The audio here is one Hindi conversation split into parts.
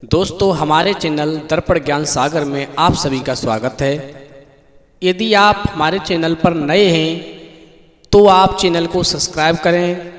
दोस्तों हमारे चैनल दर्पण ज्ञान सागर में आप सभी का स्वागत है। यदि आप हमारे चैनल पर नए हैं तो आप चैनल को सब्सक्राइब करें,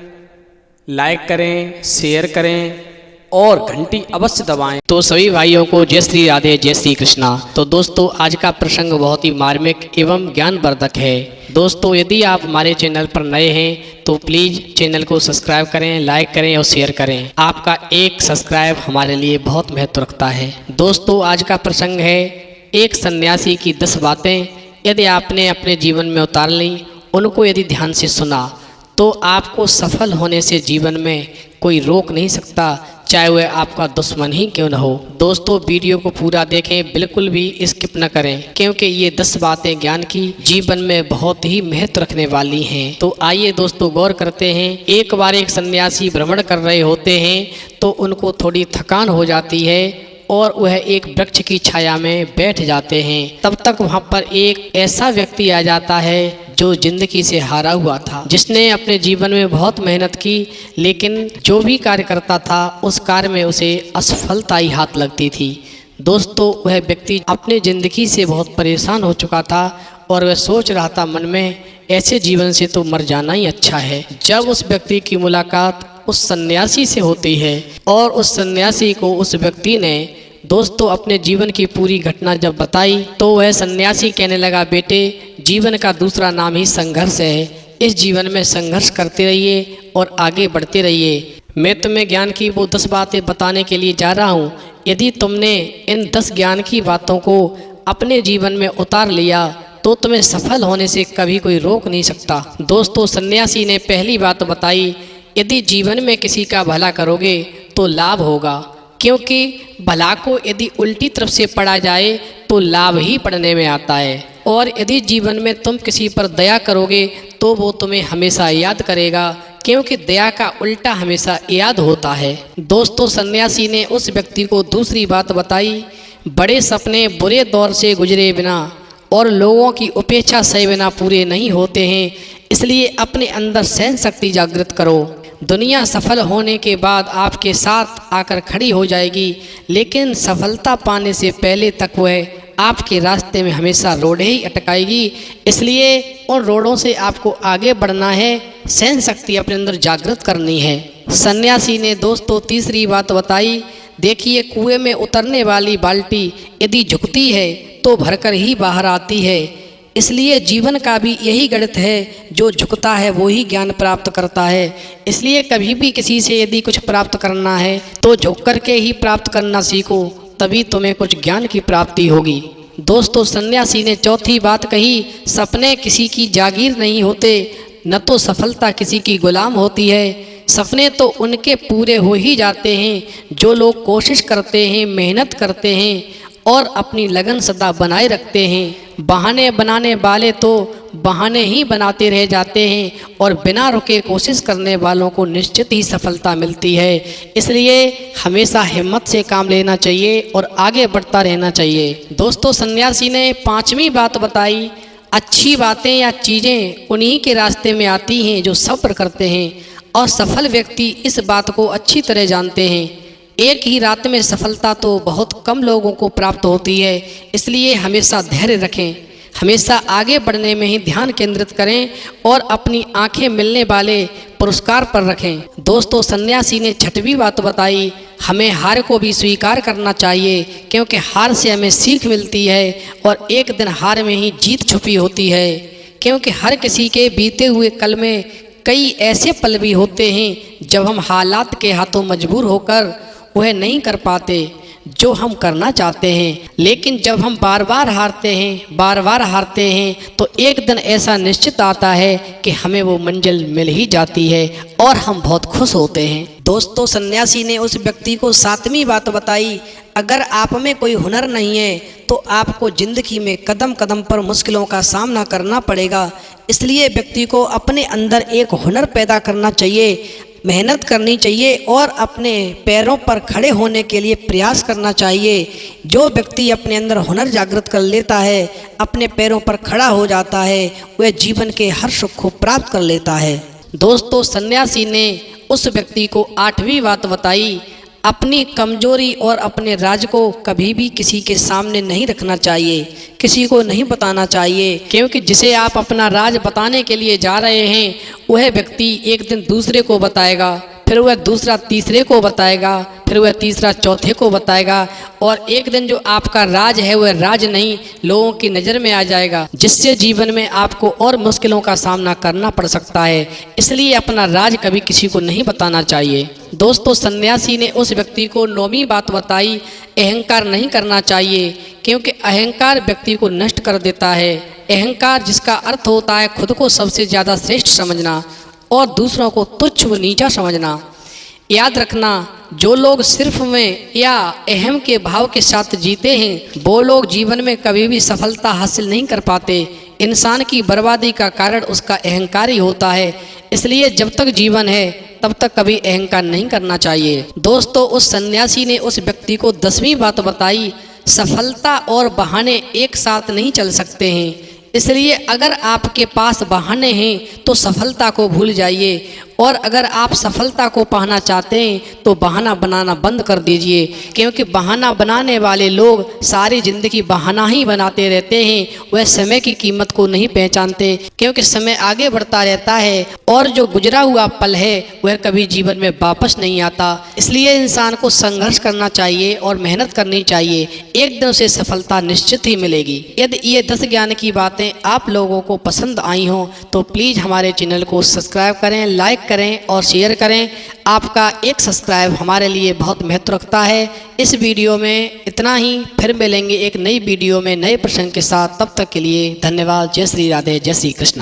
लाइक करें, शेयर करें और घंटी अवश्य दबाएं। तो सभी भाइयों को जय श्री राधे, जय श्री कृष्णा। तो दोस्तों आज का प्रसंग बहुत ही मार्मिक एवं ज्ञानवर्धक है। दोस्तों यदि आप हमारे चैनल पर नए हैं तो प्लीज़ चैनल को सब्सक्राइब करें, लाइक करें और शेयर करें। आपका एक सब्सक्राइब हमारे लिए बहुत महत्व रखता है। दोस्तों आज का प्रसंग है एक सन्यासी की 10 बातें यदि आपने अपने जीवन में उतार ली, उनको यदि ध्यान से सुना तो आपको सफल होने से जीवन में कोई रोक नहीं सकता, चाहे वह आपका दुश्मन ही क्यों न हो। दोस्तों वीडियो को पूरा देखें, बिल्कुल भी स्किप न करें, क्योंकि ये 10 बातें ज्ञान की जीवन में बहुत ही महत्व रखने वाली हैं। तो आइए दोस्तों गौर करते हैं। एक बार एक सन्यासी भ्रमण कर रहे होते हैं तो उनको थोड़ी थकान हो जाती है और वह एक वृक्ष की छाया में बैठ जाते हैं। तब तक वहाँ पर एक ऐसा व्यक्ति आ जाता है जो जिंदगी से हारा हुआ था, जिसने अपने जीवन में बहुत मेहनत की, लेकिन जो भी कार्य करता था उस कार्य में उसे असफलता ही हाथ लगती थी। दोस्तों वह व्यक्ति अपने ज़िंदगी से बहुत परेशान हो चुका था और वह सोच रहा था मन में, ऐसे जीवन से तो मर जाना ही अच्छा है। जब उस व्यक्ति की मुलाकात उस सन्यासी से होती है और उस सन्यासी को उस व्यक्ति ने दोस्तों अपने जीवन की पूरी घटना जब बताई तो वह सन्यासी कहने लगा, बेटे जीवन का दूसरा नाम ही संघर्ष है। इस जीवन में संघर्ष करते रहिए और आगे बढ़ते रहिए। मैं तुम्हें ज्ञान की वो 10 बातें बताने के लिए जा रहा हूँ। यदि तुमने इन 10 ज्ञान की बातों को अपने जीवन में उतार लिया तो तुम्हें सफल होने से कभी कोई रोक नहीं सकता। दोस्तों सन्यासी ने पहली बात बताई, यदि जीवन में किसी का भला करोगे तो लाभ होगा, क्योंकि भला को यदि उल्टी तरफ से पढ़ा जाए तो लाभ ही पढ़ने में आता है। और यदि जीवन में तुम किसी पर दया करोगे तो वो तुम्हें हमेशा याद करेगा, क्योंकि दया का उल्टा हमेशा याद होता है। दोस्तों सन्यासी ने उस व्यक्ति को दूसरी बात बताई, बड़े सपने बुरे दौर से गुजरे बिना और लोगों की उपेक्षा सहे बिना पूरे नहीं होते हैं, इसलिए अपने अंदर सहन शक्ति जागृत करो। दुनिया सफल होने के बाद आपके साथ आकर खड़ी हो जाएगी, लेकिन सफलता पाने से पहले तक वह आपके रास्ते में हमेशा रोड़े ही अटकाएगी। इसलिए उन रोड़ों से आपको आगे बढ़ना है, सहन शक्ति अपने अंदर जागृत करनी है। सन्यासी ने दोस्तों तीसरी बात बताई, देखिए कुएं में उतरने वाली बाल्टी यदि झुकती है तो भरकर ही बाहर आती है। इसलिए जीवन का भी यही गणित है, जो झुकता है वो ही ज्ञान प्राप्त करता है। इसलिए कभी भी किसी से यदि कुछ प्राप्त करना है तो झुक करके ही प्राप्त करना सीखो, तभी तुम्हें कुछ ज्ञान की प्राप्ति होगी। दोस्तों सन्यासी ने चौथी बात कही, सपने किसी की जागीर नहीं होते, न तो सफलता किसी की गुलाम होती है। सपने तो उनके पूरे हो ही जाते हैं जो लोग कोशिश करते हैं, मेहनत करते हैं और अपनी लगन सदा बनाए रखते हैं। बहाने बनाने वाले तो बहाने ही बनाते रह जाते हैं और बिना रुके कोशिश करने वालों को निश्चित ही सफलता मिलती है। इसलिए हमेशा हिम्मत से काम लेना चाहिए और आगे बढ़ता रहना चाहिए। दोस्तों सन्यासी ने 5वीं बात बताई, अच्छी बातें या चीज़ें उन्हीं के रास्ते में आती हैं जो सब्र करते हैं, और सफल व्यक्ति इस बात को अच्छी तरह जानते हैं। एक ही रात में सफलता तो बहुत कम लोगों को प्राप्त होती है, इसलिए हमेशा धैर्य रखें, हमेशा आगे बढ़ने में ही ध्यान केंद्रित करें और अपनी आंखें मिलने वाले पुरस्कार पर रखें। दोस्तों सन्यासी ने 6वीं बात बताई, हमें हार को भी स्वीकार करना चाहिए, क्योंकि हार से हमें सीख मिलती है और एक दिन हार में ही जीत छुपी होती है। क्योंकि हर किसी के बीते हुए कल में कई ऐसे पल भी होते हैं जब हम हालात के हाथों मजबूर होकर वह नहीं कर पाते जो हम करना चाहते हैं। लेकिन जब हम बार बार हारते हैं तो एक दिन ऐसा निश्चित आता है कि हमें वो मंजिल मिल ही जाती है और हम बहुत खुश होते हैं। दोस्तों सन्यासी ने उस व्यक्ति को 7वीं बात बताई, अगर आप में कोई हुनर नहीं है तो आपको ज़िंदगी में कदम कदम पर मुश्किलों का सामना करना पड़ेगा। इसलिए व्यक्ति को अपने अंदर एक हुनर पैदा करना चाहिए, मेहनत करनी चाहिए और अपने पैरों पर खड़े होने के लिए प्रयास करना चाहिए। जो व्यक्ति अपने अंदर हुनर जागृत कर लेता है, अपने पैरों पर खड़ा हो जाता है, वह जीवन के हर सुख को प्राप्त कर लेता है। दोस्तों सन्यासी ने उस व्यक्ति को 8वीं बात बताई, अपनी कमजोरी और अपने राज को कभी भी किसी के सामने नहीं रखना चाहिए, किसी को नहीं बताना चाहिए, क्योंकि जिसे आप अपना राज बताने के लिए जा रहे हैं वह व्यक्ति एक दिन दूसरे को बताएगा, फिर वह दूसरा तीसरे को बताएगा, फिर वह तीसरा चौथे को बताएगा और एक दिन जो आपका राज है वह राज नहीं लोगों की नज़र में आ जाएगा, जिससे जीवन में आपको और मुश्किलों का सामना करना पड़ सकता है। इसलिए अपना राज कभी किसी को नहीं बताना चाहिए। दोस्तों, सन्यासी ने उस व्यक्ति को 9वीं बात बताई, अहंकार नहीं करना चाहिए, क्योंकि अहंकार व्यक्ति को नष्ट कर देता है। अहंकार जिसका अर्थ होता है खुद को सबसे ज़्यादा श्रेष्ठ समझना और दूसरों को तुच्छ व नीचा समझना। याद रखना, जो लोग सिर्फ में या अहम के भाव के साथ जीते हैं वो लोग जीवन में कभी भी सफलता हासिल नहीं कर पाते। इंसान की बर्बादी का कारण उसका अहंकार ही होता है। इसलिए जब तक जीवन है तब तक कभी अहंकार नहीं करना चाहिए। दोस्तों, उस सन्यासी ने उस व्यक्ति को 10वीं बात बताई, सफलता और बहाने एक साथ नहीं चल सकते हैं। इसलिए अगर आपके पास बहाने हैं तो सफलता को भूल जाइए और अगर आप सफलता को पाना चाहते हैं तो बहाना बनाना बंद कर दीजिए, क्योंकि बहाना बनाने वाले लोग सारी ज़िंदगी बहाना ही बनाते रहते हैं। वह समय की कीमत को नहीं पहचानते, क्योंकि समय आगे बढ़ता रहता है और जो गुजरा हुआ पल है वह कभी जीवन में वापस नहीं आता। इसलिए इंसान को संघर्ष करना चाहिए और मेहनत करनी चाहिए, एक दिन उसे सफलता निश्चित ही मिलेगी। यदि ये 10 ज्ञान की बातें आप लोगों को पसंद आई हों तो प्लीज़ हमारे चैनल को सब्सक्राइब करें, लाइक करें और शेयर करें। आपका एक सब्सक्राइब हमारे लिए बहुत महत्व रखता है। इस वीडियो में इतना ही, फिर मिलेंगे एक नई वीडियो में नए प्रसंग के साथ। तब तक के लिए धन्यवाद। जय श्री राधे, जय श्री कृष्ण।